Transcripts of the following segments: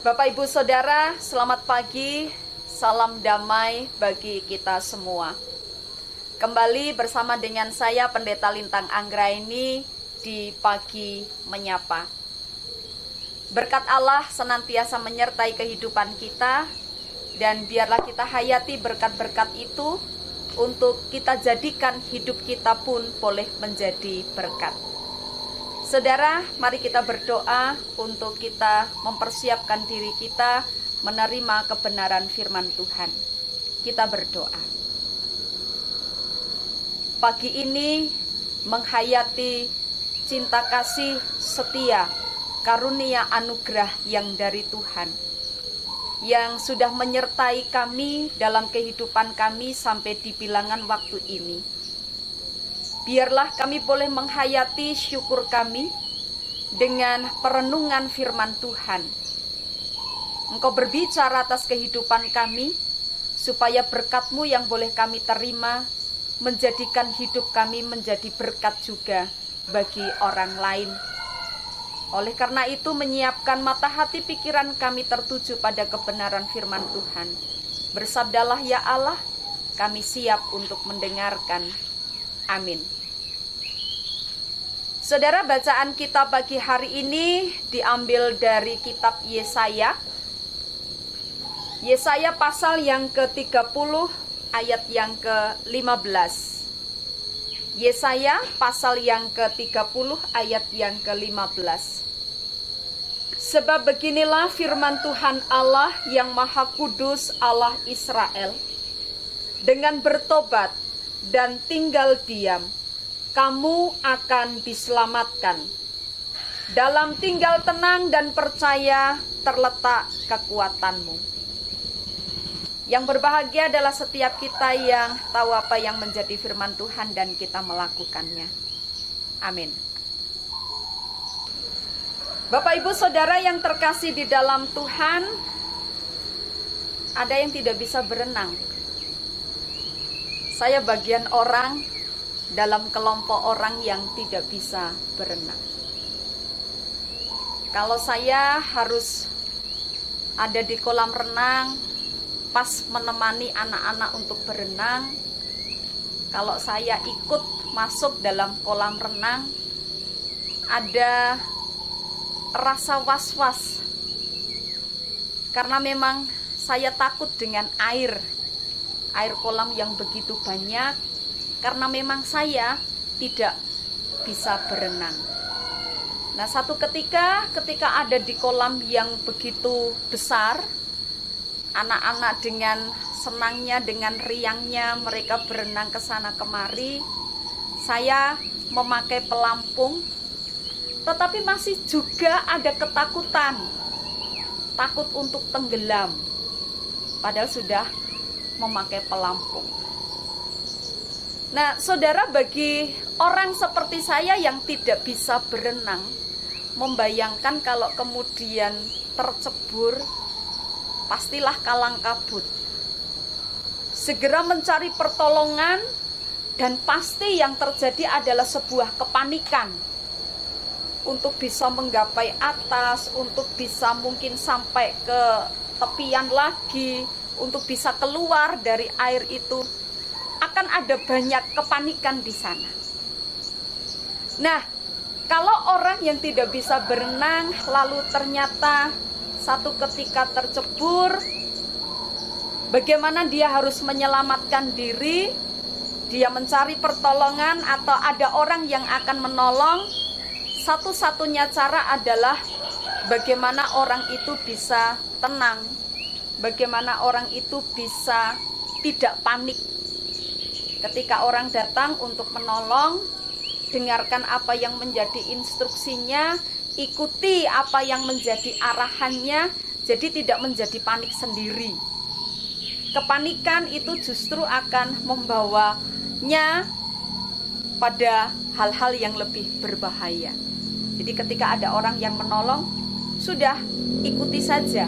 Bapak Ibu Saudara, selamat pagi, salam damai bagi kita semua. Kembali bersama dengan saya Pendeta Lintang Anggraini di Pagi Menyapa. Berkat Allah senantiasa menyertai kehidupan kita, dan biarlah kita hayati berkat-berkat itu untuk kita jadikan hidup kita pun boleh menjadi berkat. Saudara, mari kita berdoa untuk kita mempersiapkan diri kita menerima kebenaran firman Tuhan. Kita berdoa. Pagi ini menghayati cinta kasih setia, karunia anugerah yang dari Tuhan, yang sudah menyertai kami dalam kehidupan kami sampai di bilangan waktu ini. Biarlah kami boleh menghayati syukur kami dengan perenungan firman Tuhan. Engkau berbicara atas kehidupan kami, supaya berkat-Mu yang boleh kami terima, menjadikan hidup kami menjadi berkat juga bagi orang lain. Oleh karena itu, menyiapkan mata hati pikiran kami tertuju pada kebenaran firman Tuhan. Bersabdalah ya Allah, kami siap untuk mendengarkan. Amin. Saudara, bacaan kita pagi hari ini diambil dari kitab Yesaya. Yesaya pasal yang ke-30 ayat yang ke-15. Yesaya pasal yang ke-30 ayat yang ke-15. Sebab beginilah firman Tuhan Allah yang Maha Kudus, Allah Israel. Dengan bertobat dan tinggal diam, kamu akan diselamatkan. Dalam tinggal tenang dan percaya terletak kekuatanmu. Yang berbahagia adalah setiap kita yang tahu apa yang menjadi firman Tuhan dan kita melakukannya. Amin. Bapak Ibu Saudara yang terkasih di dalam Tuhan, ada yang tidak bisa berenang. Saya bagian orang dalam kelompok orang yang tidak bisa berenang. Kalau saya harus ada di kolam renang, pas menemani anak-anak untuk berenang, kalau saya ikut masuk dalam kolam renang, ada rasa was-was. Karena memang saya takut dengan air kolam yang begitu banyak, karena memang saya tidak bisa berenang. Nah, satu ketika ada di kolam yang begitu besar, anak-anak dengan senangnya, dengan riangnya mereka berenang ke sana kemari. Saya memakai pelampung, tetapi masih juga ada ketakutan, takut untuk tenggelam, padahal sudah memakai pelampung. Nah, saudara, bagi orang seperti saya yang tidak bisa berenang, membayangkan kalau kemudian tercebur, pastilah kalang kabut. Segera mencari pertolongan, dan pasti yang terjadi adalah sebuah kepanikan untuk bisa menggapai atas, untuk bisa mungkin sampai ke tepian lagi, untuk bisa keluar dari air itu. Akan ada banyak kepanikan di sana. Nah, kalau orang yang tidak bisa berenang lalu ternyata satu ketika tercebur, bagaimana dia harus menyelamatkan diri? Dia mencari pertolongan atau ada orang yang akan menolong? Satu-satunya cara adalah bagaimana orang itu bisa tenang, bagaimana orang itu bisa tidak panik. Ketika orang datang untuk menolong, dengarkan apa yang menjadi instruksinya, ikuti apa yang menjadi arahannya, jadi tidak menjadi panik sendiri. Kepanikan itu justru akan membawanya pada hal-hal yang lebih berbahaya. Jadi ketika ada orang yang menolong, sudah ikuti saja,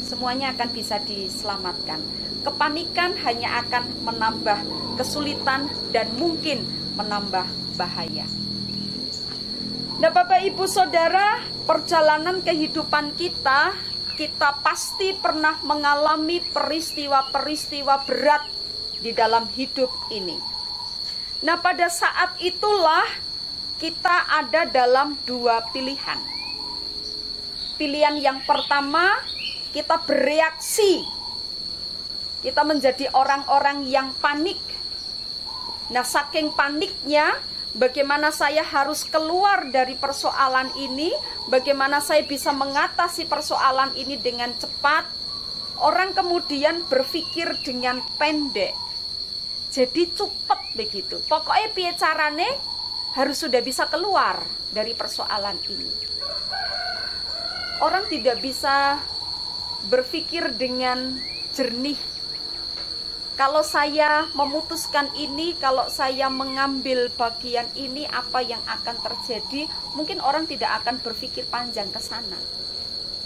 semuanya akan bisa diselamatkan. Kepanikan hanya akan menambah kesulitan dan mungkin menambah bahaya. Nah, Bapak Ibu Saudara, perjalanan kehidupan kita kita pasti pernah mengalami peristiwa-peristiwa berat di dalam hidup ini. Nah, pada saat itulah kita ada dalam dua pilihan. Pilihan yang pertama, kita bereaksi. Kita menjadi orang-orang yang panik. Nah, saking paniknya, bagaimana saya harus keluar dari persoalan ini, bagaimana saya bisa mengatasi persoalan ini dengan cepat. Orang kemudian berpikir dengan pendek. Jadi cepet begitu. Pokoknya piye carane harus sudah bisa keluar dari persoalan ini. Orang tidak bisa berpikir dengan jernih. Kalau saya memutuskan ini, kalau saya mengambil bagian ini, apa yang akan terjadi? Mungkin orang tidak akan berpikir panjang ke sana.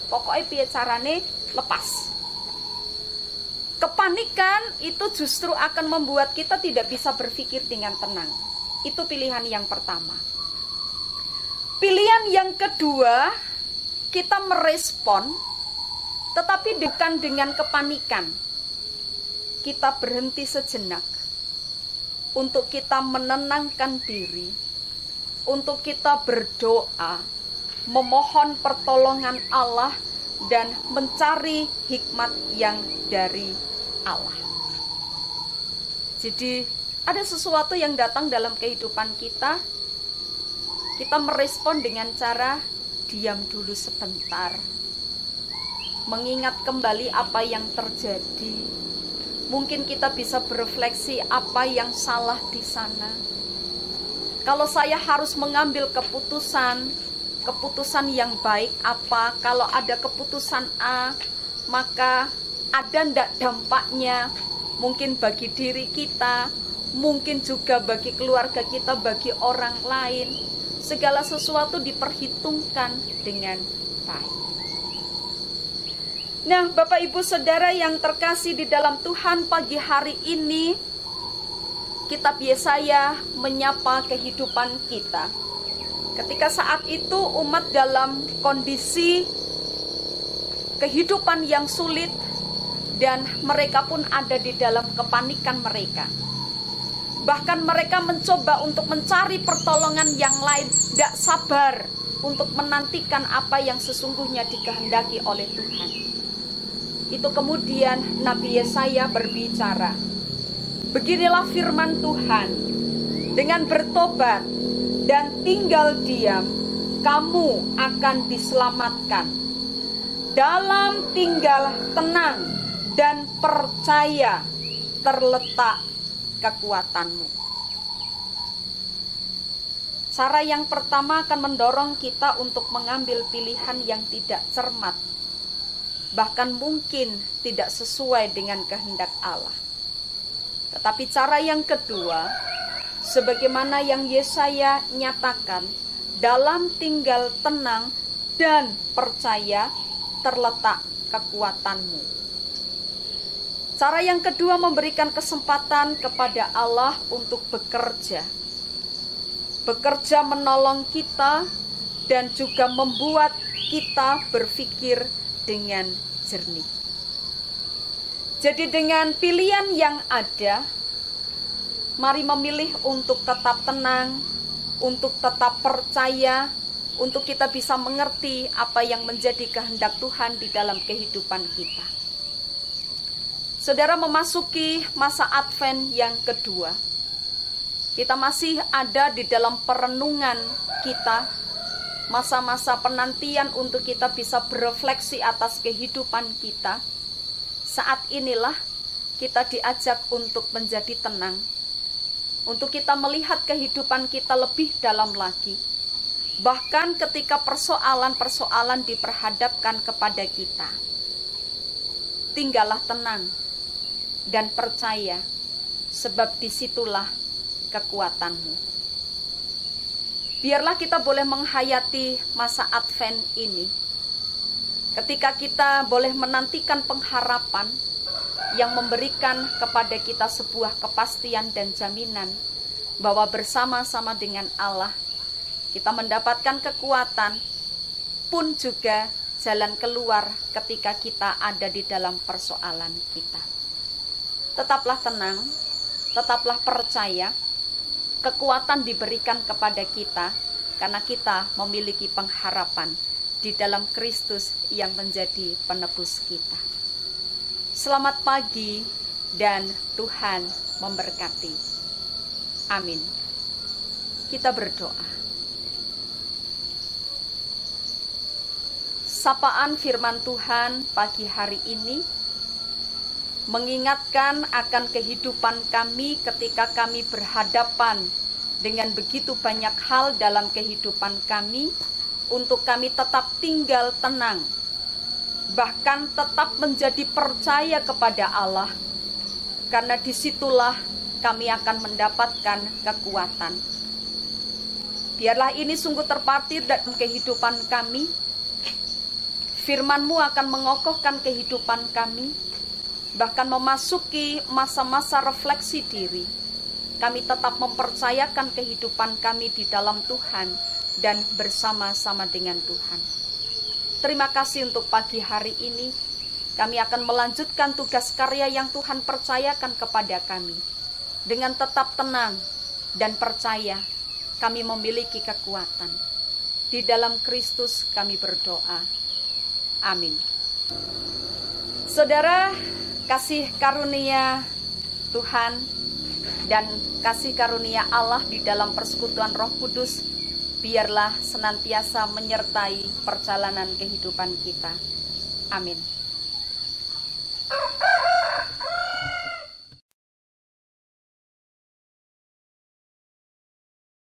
Pokoknya piye carane lepas. Kepanikan itu justru akan membuat kita tidak bisa berpikir dengan tenang. Itu pilihan yang pertama. Pilihan yang kedua, kita merespon, tetapi bukan dengan kepanikan. Kita berhenti sejenak untuk kita menenangkan diri, untuk kita berdoa, memohon pertolongan Allah, dan mencari hikmat yang dari Allah. Jadi ada sesuatu yang datang dalam kehidupan kita, kita merespon dengan cara diam dulu sebentar, mengingat kembali apa yang terjadi. Mungkin kita bisa berefleksi apa yang salah di sana. Kalau saya harus mengambil keputusan yang baik apa? Kalau ada keputusan A, maka ada ndak dampaknya? Mungkin bagi diri kita, mungkin juga bagi keluarga kita, bagi orang lain. Segala sesuatu diperhitungkan dengan baik. Nah, Bapak Ibu Saudara yang terkasih di dalam Tuhan, pagi hari ini kita biasanya menyapa kehidupan kita. Ketika saat itu umat dalam kondisi kehidupan yang sulit dan mereka pun ada di dalam kepanikan mereka. Bahkan mereka mencoba untuk mencari pertolongan yang lain, tidak sabar untuk menantikan apa yang sesungguhnya dikehendaki oleh Tuhan. Itu kemudian Nabi Yesaya berbicara, beginilah firman Tuhan, dengan bertobat dan tinggal diam, kamu akan diselamatkan. Dalam tinggal tenang dan percaya terletak kekuatanmu. Cara yang pertama akan mendorong kita untuk mengambil pilihan yang tidak cermat, bahkan mungkin tidak sesuai dengan kehendak Allah. Tetapi cara yang kedua, sebagaimana yang Yesaya nyatakan, dalam tinggal tenang dan percaya terletak kekuatanmu. Cara yang kedua memberikan kesempatan kepada Allah untuk bekerja. Bekerja menolong kita dan juga membuat kita berpikir dengan jernih. Jadi dengan pilihan yang ada, mari memilih untuk tetap tenang, untuk tetap percaya, untuk kita bisa mengerti apa yang menjadi kehendak Tuhan di dalam kehidupan kita. Saudara, memasuki masa Advent yang kedua. Kita masih ada di dalam perenungan kita, masa-masa penantian untuk kita bisa berefleksi atas kehidupan kita. Saat inilah kita diajak untuk menjadi tenang, untuk kita melihat kehidupan kita lebih dalam lagi. Bahkan ketika persoalan-persoalan diperhadapkan kepada kita, tinggallah tenang dan percaya, sebab disitulah kekuatanmu. Biarlah kita boleh menghayati masa Advent ini, ketika kita boleh menantikan pengharapan yang memberikan kepada kita sebuah kepastian dan jaminan bahwa bersama-sama dengan Allah kita mendapatkan kekuatan pun juga jalan keluar ketika kita ada di dalam persoalan kita. Tetaplah tenang, tetaplah percaya, kekuatan diberikan kepada kita karena kita memiliki pengharapan di dalam Kristus yang menjadi penebus kita. Selamat pagi dan Tuhan memberkati. Amin. Kita berdoa. Sapaan firman Tuhan pagi hari ini mengingatkan akan kehidupan kami ketika kami berhadapan dengan begitu banyak hal dalam kehidupan kami, untuk kami tetap tinggal tenang, bahkan tetap menjadi percaya kepada Allah, karena disitulah kami akan mendapatkan kekuatan. Biarlah ini sungguh terpartir dalam kehidupan kami. Firman-Mu akan mengokohkan kehidupan kami, bahkan memasuki masa-masa refleksi diri. Kami tetap mempercayakan kehidupan kami di dalam Tuhan dan bersama-sama dengan Tuhan. Terima kasih untuk pagi hari ini. Kami akan melanjutkan tugas karya yang Tuhan percayakan kepada kami. Dengan tetap tenang dan percaya, kami memiliki kekuatan. Di dalam Kristus kami berdoa. Amin. Saudara, kasih karunia Tuhan dan kasih karunia Allah di dalam persekutuan Roh Kudus biarlah senantiasa menyertai perjalanan kehidupan kita. Amin.